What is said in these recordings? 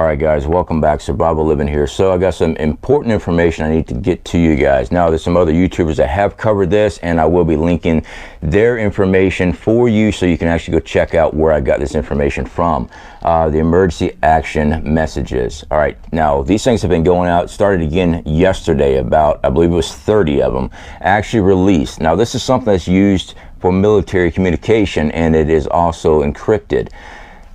All right, guys, welcome back. Survival Living here. So I got some important information I need to get to you guys. Now, there's some other YouTubers that have covered this, and I will be linking their information for you so you can actually go check out where I got this information from. The emergency action messages. All right, now these things have been going out. Started again yesterday, about, I believe it was 30 of them actually released. Now, this is something that's used for military communication, and it is also encrypted.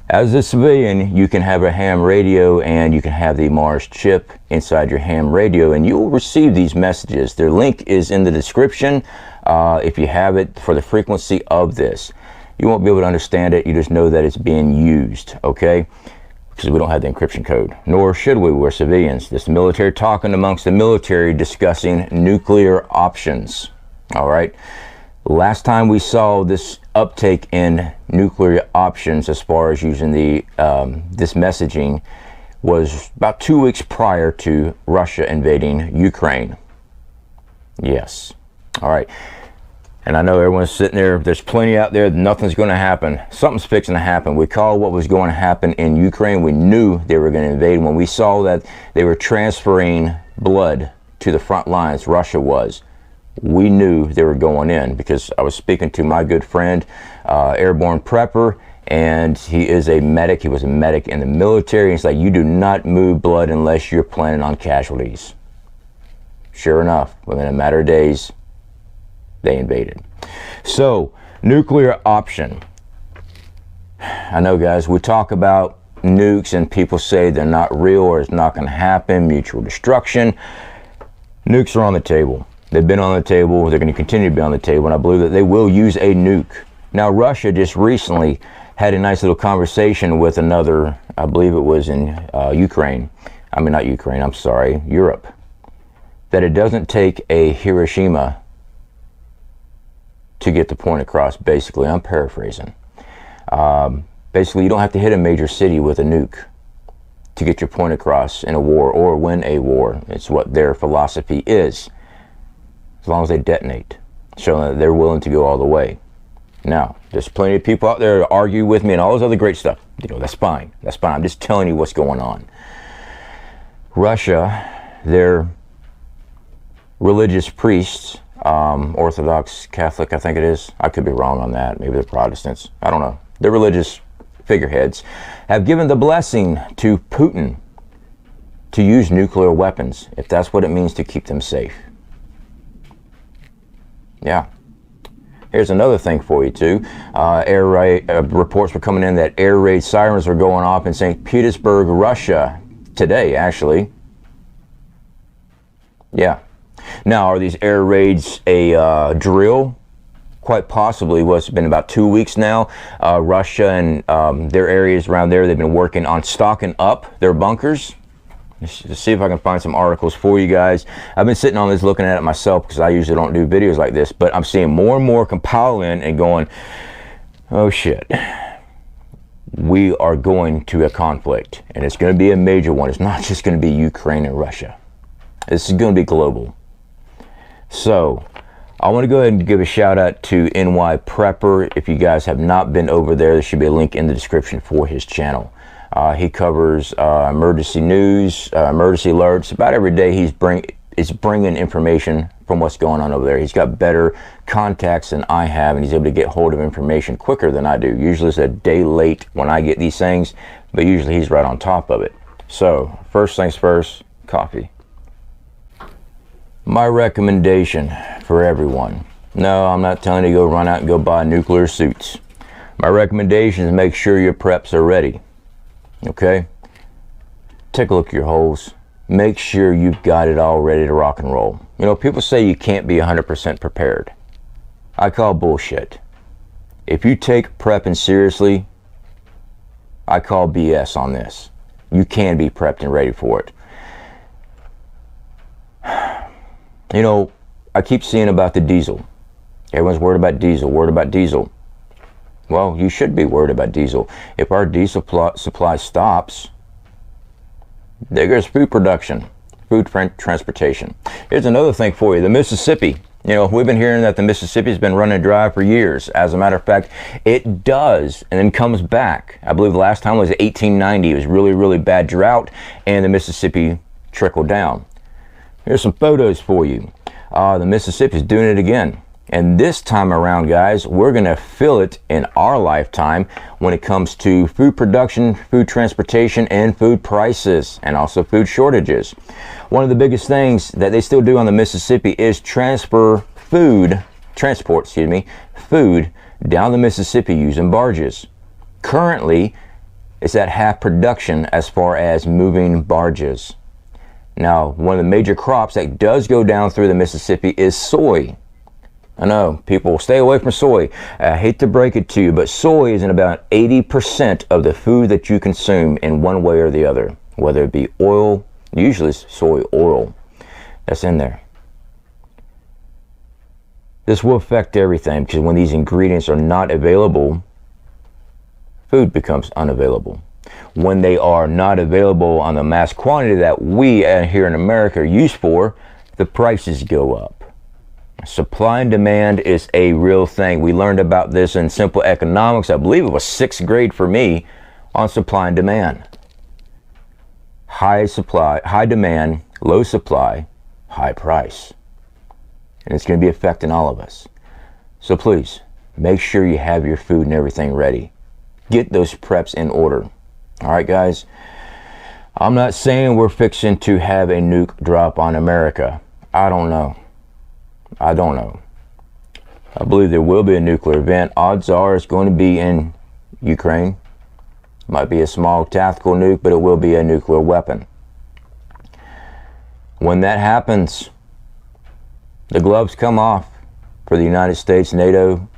As a civilian, you can have a ham radio and you can have the Mars chip inside your ham radio, and you will receive these messages. Their link is in the description if you have it for the frequency of this. You won't be able to understand it. You just know that it's being used, okay? Because we don't have the encryption code, nor should we. We're civilians. This military talking amongst the military, discussing nuclear options, all right? Last time we saw this uptake in nuclear options as far as using the this messaging was about 2 weeks prior to Russia invading Ukraine. Yes. All right. And I know everyone's sitting there, there's plenty out there, nothing's going to happen. Something's fixing to happen. We called what was going to happen in Ukraine. We knew they were going to invade. When we saw that they were transferring blood to the front lines, Russia was, we knew they were going in, because I was speaking to my good friend, Airborne Prepper, and he is a medic. He was a medic in the military. He's like, you do not move blood unless you're planning on casualties. Sure enough, within a matter of days, they invaded. So, nuclear option. I know, guys, we talk about nukes and people say they're not real or it's not going to happen, mutual destruction. Nukes are on the table. They've been on the table. They're going to continue to be on the table, and I believe that they will use a nuke. Now, Russia just recently had a nice little conversation with another, I believe it was in Ukraine. I mean, not Ukraine, I'm sorry, Europe. That it doesn't take a Hiroshima to get the point across, basically. I'm paraphrasing. Basically, you don't have to hit a major city with a nuke to get your point across in a war or win a war. It's what their philosophy is. As long as they detonate, showing that they're willing to go all the way. Now, there's plenty of people out there to argue with me and all this other great stuff. You know, that's fine. That's fine. I'm just telling you what's going on. Russia, their religious priests, Orthodox, Catholic, I think it is. I could be wrong on that. Maybe they're Protestants. I don't know. Their religious figureheads have given the blessing to Putin to use nuclear weapons, if that's what it means to keep them safe. Yeah. Here's another thing for you, too. Air raid reports were coming in that air raid sirens were going off in St. Petersburg, Russia, today, actually. Yeah. Now, are these air raids a drill? Quite possibly. Well, it's been about 2 weeks now. Russia and their areas around there, they've been working on stocking up their bunkers. Let's see if I can find some articles for you guys. I've been sitting on this looking at it myself because I usually don't do videos like this, but I'm seeing more and more compile in and going, oh shit, we are going to a conflict, and it's going to be a major one. It's not just going to be Ukraine and Russia. This is going to be global. So I want to go ahead and give a shout out to NYPrepper. If you guys have not been over there, there should be a link in the description for his channel. He covers emergency news, emergency alerts. About every day he's bringing information from what's going on over there. He's got better contacts than I have, and he's able to get hold of information quicker than I do. Usually it's a day late when I get these things, but usually he's right on top of it. So, first things first, coffee. My recommendation for everyone. No, I'm not telling you to go run out and go buy nuclear suits. My recommendation is make sure your preps are ready. Okay, take a look at your holes. Make sure you've got it all ready to rock and roll. You know, people say you can't be 100% prepared. I call bullshit. If you take prepping seriously, I call BS on this. You can be prepped and ready for it. You know, I keep seeing about the diesel. Everyone's worried about diesel, worried about diesel. Well, you should be worried about diesel. If our diesel supply stops, there goes food production, food transportation. Here's another thing for you. The Mississippi You know, we've been hearing that the Mississippi's been running dry for years. As a matter of fact, it does, and then comes back. I believe the last time was 1890. It was really, really bad drought, and the Mississippi trickled down. Here's some photos for you. The Mississippi's doing it again. And this time around, guys, we're going to feel it in our lifetime when it comes to food production, food transportation, and food prices, and also food shortages. One of the biggest things that they still do on the Mississippi is transport food down the Mississippi using barges. Currently, it's at half production as far as moving barges. Now, one of the major crops that does go down through the Mississippi is soy. I know, people stay away from soy. I hate to break it to you, but soy is in about 80% of the food that you consume in one way or the other. Whether it be oil, usually it's soy oil that's in there. This will affect everything, because when these ingredients are not available, food becomes unavailable. When they are not available on the mass quantity that we here in America are used for, the prices go up. Supply and demand is a real thing. We learned about this in simple economics. I believe it was 6th grade for me, on supply and demand. High supply, high demand, low supply, high price. And it's going to be affecting all of us. So please, make sure you have your food and everything ready. Get those preps in order. All right, guys? I'm not saying we're fixing to have a nuke drop on America. I don't know. I believe there will be a nuclear event. Odds are it's going to be in Ukraine. Might be a small tactical nuke, but it will be a nuclear weapon. When that happens, the gloves come off for the United States, NATO,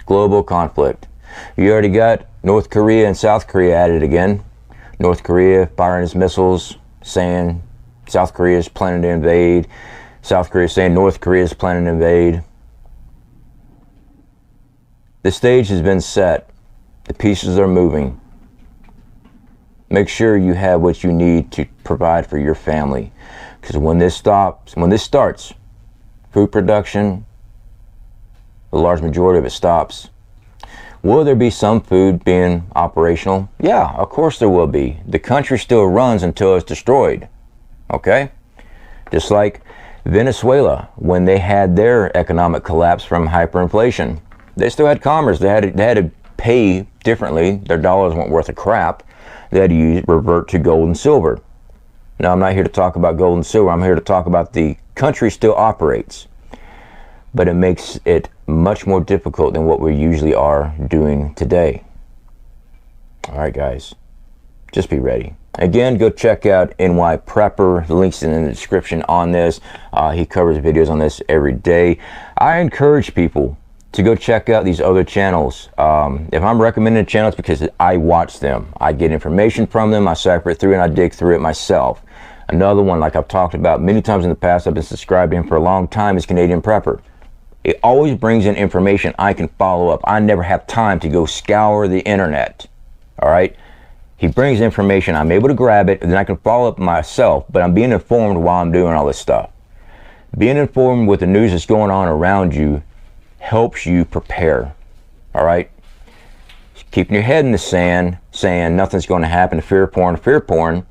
global conflict. You already got North Korea and South Korea at it again. North Korea firing its missiles, saying South Korea is planning to invade. South Korea saying North Korea is planning to invade. The stage has been set. The pieces are moving. Make sure you have what you need to provide for your family. Because when this starts, food production, the large majority of it stops. Will there be some food being operational? Yeah, of course there will be. The country still runs until it's destroyed. Okay? Just like Venezuela, when they had their economic collapse from hyperinflation, they still had commerce. They had to pay differently. Their dollars weren't worth a crap. They had to revert to gold and silver. Now, I'm not here to talk about gold and silver. I'm here to talk about the country still operates, but it makes it much more difficult than what we usually are doing today. All right, guys, just be ready. Again, go check out NYPrepper. The link's in the description on this. He covers videos on this every day. I encourage people to go check out these other channels. If I'm recommending channels, because I watch them. I get information from them. I cypher it through and I dig through it myself. Another one, like I've talked about many times in the past, I've been subscribed to him for a long time, is NYPrepper. It always brings in information I can follow up. I never have time to go scour the internet. All right? He brings information, I'm able to grab it, and then I can follow up myself, but I'm being informed while I'm doing all this stuff. Being informed with the news that's going on around you helps you prepare. All right? Keeping your head in the sand, saying nothing's going to happen, fear porn.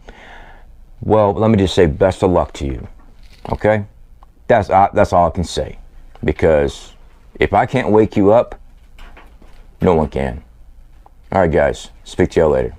Well, let me just say best of luck to you. Okay? That's all I can say. Because if I can't wake you up, no one can. All right, guys. Speak to y'all later.